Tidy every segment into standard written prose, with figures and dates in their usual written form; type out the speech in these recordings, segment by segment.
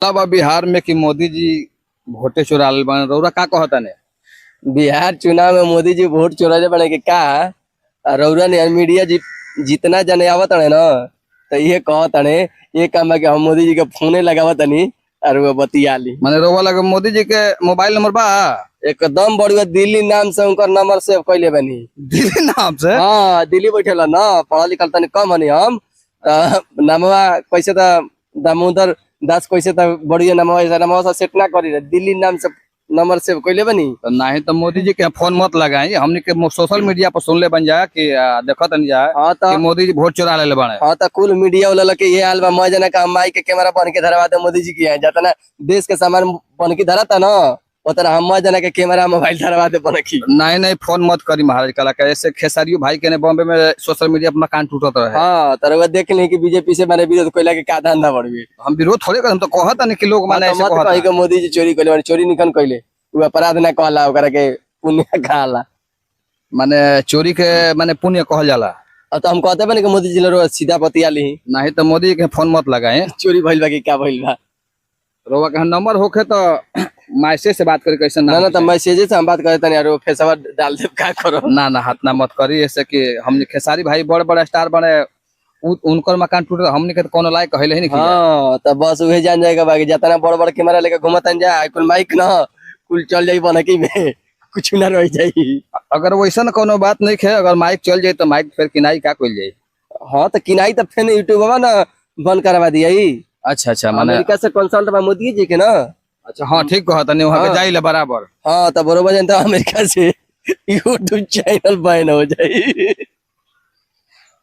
तब बिहार में कि मोदी जी वोटे चुरा लेल बन रउरा का कहता ने। बिहार चुनाव में मोदी जी वोट चोरा बने के का रउरा ने मीडिया जी जितना जने आवत है ना तो ये कहत है ये काम है कि हम मोदी जी के फोने लगावत नहीं और वो बतिया ली। माने रउआ लगे मोदी जी के मोबाइल नंबर बा। एकदम बढ़िया दिल्ली नाम से उनका नंबर सेव कैले बनी। दिल्ली नाम से? हाँ दिल्ली बैठेला ना, पढ़ा लिखल तनी कम हनी हम नमवा कैसे दामोदर दास कैसे बढ़िया नमवा से सेट ना करी दिल्ली नाम से नंबर सेव कैले बनी। तो नहीं तो मोदी जी के फोन मत लगाई, हमने के सोशल मीडिया पर सुन ले बन जाए कि देखत नहीं जाए हाँ कि मोदी जी वोट चुरा ले बने। हाँ तो कुल मीडिया वाला के ये हाल बा मैं जना का माई के कैमरा बन के धरवा दे मोदी जी की है जितना देश के सामान बन के धरता ना उतना हम जना के कैमरा मोबाइल धरवा दे बन की। नहीं नहीं फोन मत करी महाराज कला का ऐसे खेसारियो भाई के ने बॉम्बे में सोशल मीडिया पर मकान टूटत रहे। हाँ तो देख ली कि बीजेपी से मैंने विरोध कोयला के का धंधा बढ़ गई। हम विरोध थोड़े कर, हम तो कहत नहीं कि लोग माने ऐसे मत कही कहत के मोदी जी चोरी कैले चोरी निकन कैले उ अपराध ना कहला ओकरा के पुण्य कहला। माने चोरी के माने पुण्य कहल जाला। तो हम कहते बने कि मोदी जी लो सीधा बतिया ली। नहीं तो मोदी जी के फोन मत लगाए। चोरी भइल बा कि क्या भइल बा। रोवा के नंबर होखे तो मैसेज से बात करे कैसे ना ना तो मैसेज से हम बात करे तनी यार फेसवा डाल दे का करो। ना ना हाथ ना मत करी ऐसे कि हमने खेसारी भाई बड़े बड़े स्टार बने उनकर मकान टूटे हमने के कोनो लायक कहले नहीं। हां तो बस उहे जान जाएगा बाकी जितना बड़ बड़ कैमरा लेके घुमतन जाए कुल माइक ना कुल चल जाई बनकी में कुछ ना रह जाई। अगर वैसा कोनो बात नहीं है, अगर माइक चल जाए तो माइक फिर किनाई का कोई जाए। हां तो किनाई तो फिर यूट्यूबवा ना बंद करवा दियई। अच्छा अच्छा माने अमेरिका से कंसल्ट बा मोदी जी के ना। अच्छा हाँ ठीक कहत नहीं वहां के जाइले बराबर। हां तो बरोबर जनता अमेरिका से यूट्यूब चैनल बैन हो जाई।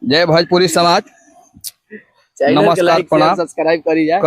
जय भोजपुरी समाज, नमस्कार, प्रणाम, सब्सक्राइब करी जा।